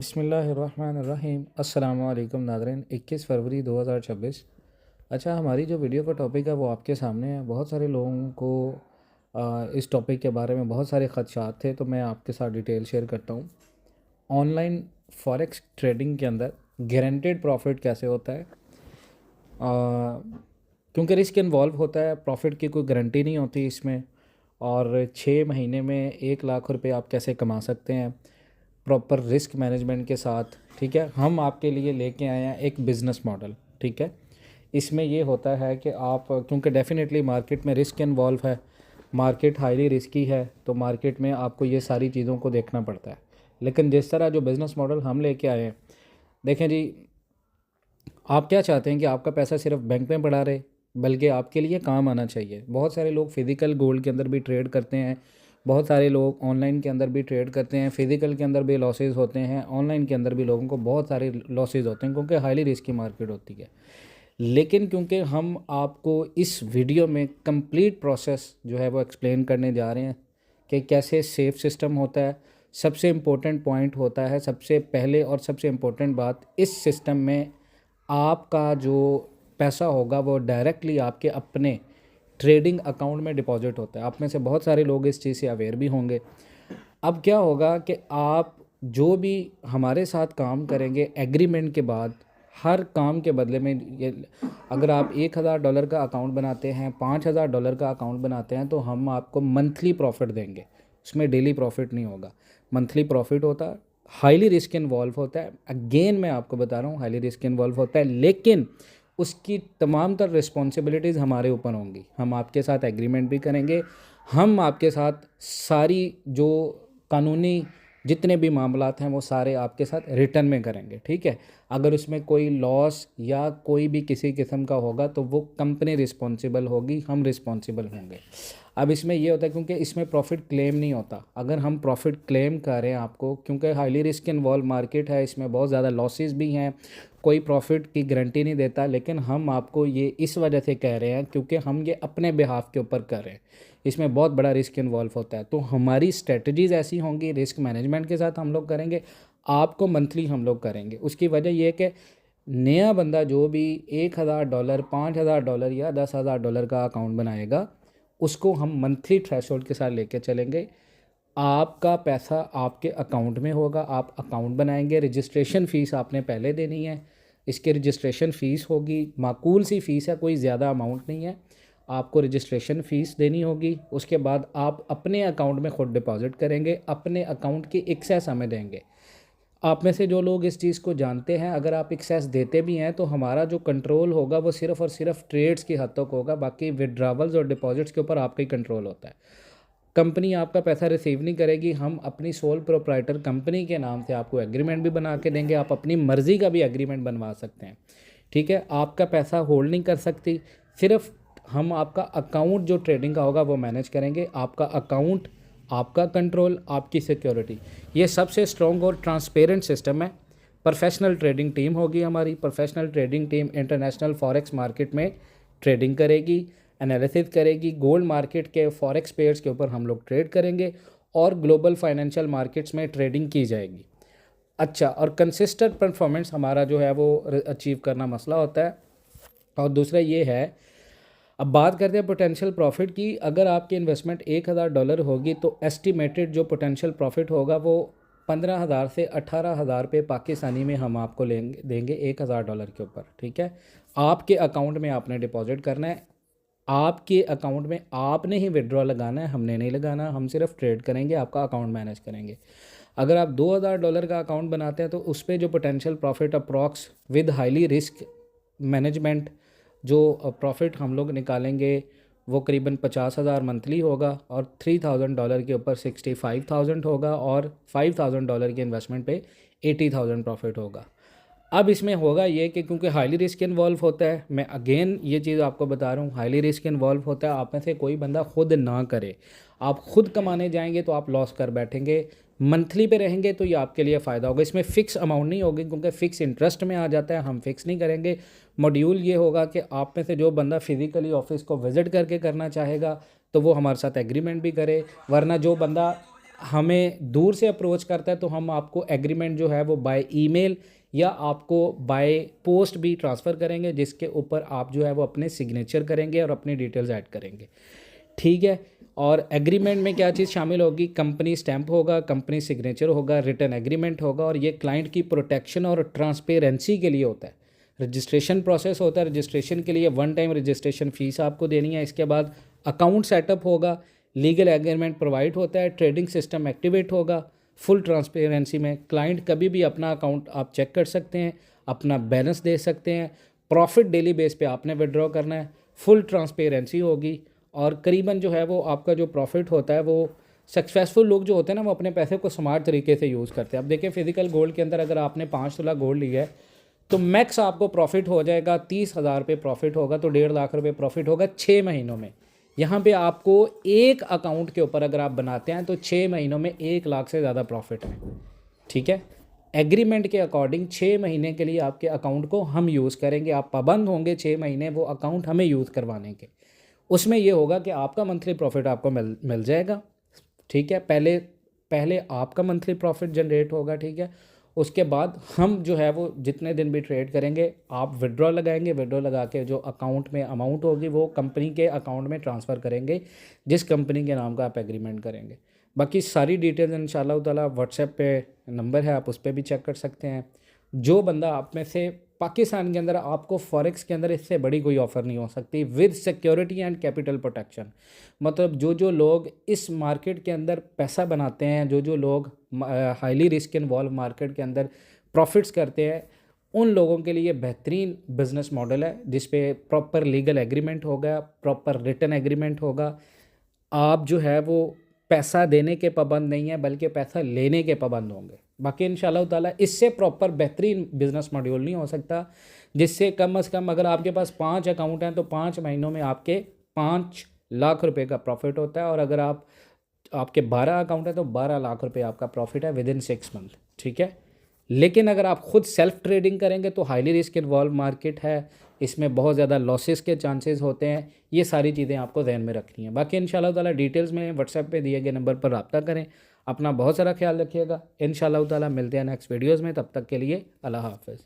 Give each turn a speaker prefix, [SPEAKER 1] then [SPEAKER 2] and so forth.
[SPEAKER 1] बिस्मिल्लाहिर्रहमानिर्रहीम। अस्सलाम वालेकुम नाज़रीन। 21 फरवरी 2026। अच्छा, हमारी जो वीडियो का टॉपिक है वो आपके सामने है। बहुत सारे लोगों को इस टॉपिक के बारे में बहुत सारे ख़दशात थे, तो मैं आपके साथ डिटेल शेयर करता हूँ। ऑनलाइन फॉरेक्स ट्रेडिंग के अंदर गारंटेड प्रॉफिट कैसे होता है, क्योंकि रिस्क इन्वॉल्व होता है, प्रॉफिट की कोई गारंटी नहीं होती इसमें। और 6 महीने में 1 लाख रुपए आप कैसे कमा सकते हैं प्रॉपर रिस्क मैनेजमेंट के साथ। ठीक है, हम आपके लिए लेके आए हैं एक बिज़नेस मॉडल। ठीक है, इसमें ये होता है कि आप, क्योंकि डेफिनेटली मार्केट में रिस्क इन्वॉल्व है, मार्केट हाईली रिस्की है, तो मार्केट में आपको ये सारी चीज़ों को देखना पड़ता है। लेकिन जिस तरह जो बिज़नेस मॉडल हम लेके आए हैं, देखें जी, आप क्या चाहते हैं कि आपका पैसा सिर्फ बैंक में पड़ा रहे, बल्कि आपके लिए काम आना चाहिए। बहुत सारे लोग फिज़िकल गोल्ड के अंदर भी ट्रेड करते हैं, बहुत सारे लोग ऑनलाइन के अंदर भी ट्रेड करते हैं। फ़िज़िकल के अंदर भी लॉसेस होते हैं, ऑनलाइन के अंदर भी लोगों को बहुत सारे लॉसेस होते हैं, क्योंकि हाईली रिस्की मार्केट होती है। लेकिन क्योंकि हम आपको इस वीडियो में कंप्लीट प्रोसेस जो है वो एक्सप्लेन करने जा रहे हैं कि कैसे सेफ सिस्टम होता है। सबसे इम्पोर्टेंट पॉइंट होता है, सबसे पहले और सबसे इम्पोर्टेंट बात, इस सिस्टम में आपका जो पैसा होगा वो डायरेक्टली आपके अपने ट्रेडिंग अकाउंट में डिपॉजिट होता है। आप में से बहुत सारे लोग इस चीज़ से अवेयर भी होंगे। अब क्या होगा कि आप जो भी हमारे साथ काम करेंगे, एग्रीमेंट के बाद हर काम के बदले में ये, अगर आप $1,000 का अकाउंट बनाते हैं, $5,000 का अकाउंट बनाते हैं, तो हम आपको मंथली प्रॉफिट देंगे। उसमें डेली प्रॉफिट नहीं होगा, मंथली प्रॉफिट होता है। हाईली रिस्क इन्वॉल्व होता है, अगेन मैं आपको बता रहा हूँ, हाईली रिस्क इन्वॉल्व होता है, लेकिन उसकी तमाम तर रिस्पॉन्सिबिलिटीज़ हमारे ऊपर होंगी। हम आपके साथ एग्रीमेंट भी करेंगे, हम आपके साथ सारी जो कानूनी जितने भी मामलात हैं वो सारे आपके साथ रिटर्न में करेंगे। ठीक है, अगर उसमें कोई लॉस या कोई भी किसी किस्म का होगा तो वो कंपनी रिस्पॉन्सिबल होगी, हम रिस्पॉन्सिबल होंगे। अब इसमें ये होता है, क्योंकि इसमें प्रॉफिट क्लेम नहीं होता। अगर हम प्रॉफिट क्लेम कर रहे हैं आपको, क्योंकि हाईली रिस्क इन्वॉल्व मार्केट है, इसमें बहुत ज़्यादा लॉसेस भी हैं, कोई प्रॉफिट की गारंटी नहीं देता, लेकिन हम आपको ये इस वजह से कह रहे हैं क्योंकि हम ये अपने बिहाफ के ऊपर कर रहे हैं। इसमें बहुत बड़ा रिस्क इन्वॉल्व होता है, तो हमारी स्ट्रेटजीज़ ऐसी होंगी, रिस्क मैनेजमेंट के साथ हम लोग करेंगे, आपको मंथली हम लोग करेंगे। उसकी वजह यह है कि नया बंदा जो भी $1,000, $5,000 या $10,000 का अकाउंट बनाएगा, उसको हम मंथली थ्रेशोल्ड के साथ लेके चलेंगे। आपका पैसा आपके अकाउंट में होगा, आप अकाउंट बनाएंगे, रजिस्ट्रेशन फ़ीस आपने पहले देनी है। इसकी रजिस्ट्रेशन फ़ीस होगी, माकूल सी फ़ीस है, कोई ज़्यादा अमाउंट नहीं है। आपको रजिस्ट्रेशन फ़ीस देनी होगी। उसके बाद आप अपने अकाउंट में ख़ुद डिपॉज़िट करेंगे, अपने अकाउंट की एक्सेस हमें देंगे। आप में से जो लोग इस चीज़ को जानते हैं, अगर आप एक्सेस देते भी हैं तो हमारा जो कंट्रोल होगा वो सिर्फ़ और सिर्फ ट्रेड्स की हद तक होगा, बाकी विड्रावल्स और डिपॉजिट्स के ऊपर आपका ही कंट्रोल होता है। कंपनी आपका पैसा रिसीव नहीं करेगी, हम अपनी सोल प्रोप्राइटर कंपनी के नाम से आपको एग्रीमेंट भी बना के देंगे। आप अपनी मर्ज़ी का भी एग्रीमेंट बनवा सकते हैं। ठीक है, आपका पैसा होल्ड नहीं कर सकती, सिर्फ हम आपका अकाउंट जो ट्रेडिंग का होगा वो मैनेज करेंगे। आपका अकाउंट, आपका कंट्रोल, आपकी सिक्योरिटी, ये सबसे स्ट्रॉन्ग और ट्रांसपेरेंट सिस्टम है। प्रोफेशनल ट्रेडिंग टीम होगी हमारी। Professional trading team international forex market में ट्रेडिंग करेगी, एनालिसिस करेगी। गोल्ड मार्केट के फॉरेक्स पेयर्स के ऊपर हम लोग ट्रेड करेंगे और ग्लोबल फाइनेंशियल मार्केट्स में ट्रेडिंग की जाएगी। अच्छा, और कंसिस्टेंट परफॉर्मेंस हमारा जो है वो अचीव करना मसला होता है। और दूसरा ये है, अब बात करते हैं पोटेंशियल प्रॉफिट की। अगर आपकी इन्वेस्टमेंट $1,000 होगी तो एस्टिमेटेड जो पोटेंशियल प्रॉफिट होगा वो 15,000 से 18,000 रुपये पाकिस्तानी में हम आपको देंगे $1,000 के ऊपर। ठीक है, आपके अकाउंट में आपने डिपॉजिट करना है, आपके अकाउंट में आपने ही विड्रॉ लगाना है, हमने नहीं लगाना। हम सिर्फ ट्रेड करेंगे, आपका अकाउंट मैनेज करेंगे। अगर आप $2,000 का अकाउंट बनाते हैं तो उस पर जो potential profit approx with highly risk management जो प्रॉफिट हम लोग निकालेंगे वो करीबन 50,000 मंथली होगा, और $3,000 के ऊपर 65,000 होगा, और $5,000 की इन्वेस्टमेंट पे 80,000 प्रॉफिट होगा। अब इसमें होगा ये कि क्योंकि हाईली रिस्क इन्वॉल्व होता है, मैं अगेन ये चीज़ आपको बता रहा हूँ, हाईली रिस्क इन्वॉल्व होता है। आप में से कोई बंदा खुद ना करे, आप खुद कमाने जाएंगे तो आप लॉस कर बैठेंगे। मंथली पे रहेंगे तो ये आपके लिए फ़ायदा होगा। इसमें फ़िक्स अमाउंट नहीं होगी, क्योंकि फ़िक्स इंटरेस्ट में आ जाता है, हम फ़िक्स नहीं करेंगे। मॉड्यूल ये होगा कि आप में से जो बंदा फ़िज़िकली ऑफिस को विज़िट करके करना चाहेगा तो वो हमारे साथ एग्रीमेंट भी करे, वरना जो बंदा हमें दूर से अप्रोच करता है तो हम आपको एग्रीमेंट जो है वो बाय ईमेल या आपको बाय पोस्ट भी ट्रांसफ़र करेंगे, जिसके ऊपर आप जो है वो अपने सिग्नेचर करेंगे और अपनी डिटेल्स ऐड करेंगे, ठीक है। और एग्रीमेंट में क्या चीज़ शामिल होगी, कंपनी स्टैंप होगा, कंपनी सिग्नेचर होगा, रिटन एग्रीमेंट होगा, और ये क्लाइंट की प्रोटेक्शन और ट्रांसपेरेंसी के लिए होता है। रजिस्ट्रेशन प्रोसेस होता है, रजिस्ट्रेशन के लिए वन टाइम रजिस्ट्रेशन फ़ीस आपको देनी है। इसके बाद अकाउंट सेटअप होगा, लीगल एग्रीमेंट प्रोवाइड होता है, ट्रेडिंग सिस्टम एक्टिवेट होगा, फुल ट्रांसपेरेंसी में क्लाइंट कभी भी अपना अकाउंट आप चेक कर सकते हैं, अपना बैलेंस दे सकते हैं, प्रॉफिट डेली बेस पे आपने विड्रॉ करना है, फुल ट्रांसपेरेंसी होगी। और करीबन जो है वो आपका जो प्रॉफिट होता है वो सक्सेसफुल लोग जो होते हैं ना वो अपने पैसे को स्मार्ट तरीके से यूज़ करते हैं। अब देखिए फिजिकल गोल्ड के अंदर अगर आपने 5 तोला गोल्ड लिया है तो मैक्स आपको प्रॉफिट हो जाएगा 30,000 रुपये प्रॉफिट होगा, तो 1.5 लाख रुपये प्रॉफिट होगा 6 महीनों में। यहाँ पे आपको एक अकाउंट के ऊपर अगर आप बनाते हैं तो 6 महीनों में 1 लाख से ज़्यादा प्रॉफिट है, ठीक है। एग्रीमेंट के अकॉर्डिंग 6 महीने के लिए आपके अकाउंट को हम यूज़ करेंगे, आप पाबंद होंगे 6 महीने वो अकाउंट हमें यूज़ करवाने के। उसमें ये होगा कि आपका मंथली प्रॉफिट आपको मिल जाएगा, ठीक है। पहले पहले आपका मंथली प्रॉफिट जनरेट होगा, ठीक है। उसके बाद हम जो है वो जितने दिन भी ट्रेड करेंगे आप विड्रॉ लगाएंगे, विड्रॉ लगा के जो अकाउंट में अमाउंट होगी वो कंपनी के अकाउंट में ट्रांसफ़र करेंगे जिस कंपनी के नाम का आप एग्रीमेंट करेंगे। बाकी सारी डिटेल्स इंशाल्लाह ताला व्हाट्सएप पे नंबर है, आप उस पर भी चेक कर सकते हैं। जो बंदा आप में से पाकिस्तान के अंदर, आपको फॉरेक्स के अंदर इससे बड़ी कोई ऑफ़र नहीं हो सकती with security and capital protection. मतलब जो लोग इस मार्केट के अंदर पैसा बनाते हैं, जो लोग हाईली रिस्क इन्वॉल्व मार्केट के अंदर प्रॉफिट्स करते हैं, उन लोगों के लिए बेहतरीन बिजनेस मॉडल है जिस पे प्रॉपर लीगल एग्रीमेंट होगा, प्रॉपर रिटन एग्रीमेंट होगा। आप जो है वो पैसा देने के पाबंद नहीं है बल्कि पैसा लेने के पाबंद होंगे। बाकी इंशाल्लाह ताला इससे प्रॉपर बेहतरीन बिजनेस मॉड्यूल नहीं हो सकता जिससे कम से कम अगर आपके पास 5 अकाउंट हैं तो 5 महीनों में आपके 5 लाख रुपए का प्रॉफिट होता है, और अगर आपके 12 अकाउंट है तो 12 लाख रुपए आपका प्रॉफिट है विद इन 6 मंथ, ठीक है। लेकिन अगर आप खुद सेल्फ ट्रेडिंग करेंगे तो हाईली रिस्क इन्वॉल्व मार्केट है, इसमें बहुत ज़्यादा लॉसेस के चांसेस होते हैं। ये सारी चीज़ें आपको ध्यान में रखनी है। बाकी इंशाल्लाह ताला डिटेल्स में व्हाट्सएप पे दिए गए नंबर पर रब्ता करें। अपना बहुत सारा ख्याल रखिएगा। इंशाल्लाह ताला मिलते हैं नेक्स्ट वीडियोज़ में, तब तक के लिए अल्लाह हाफ़िज़।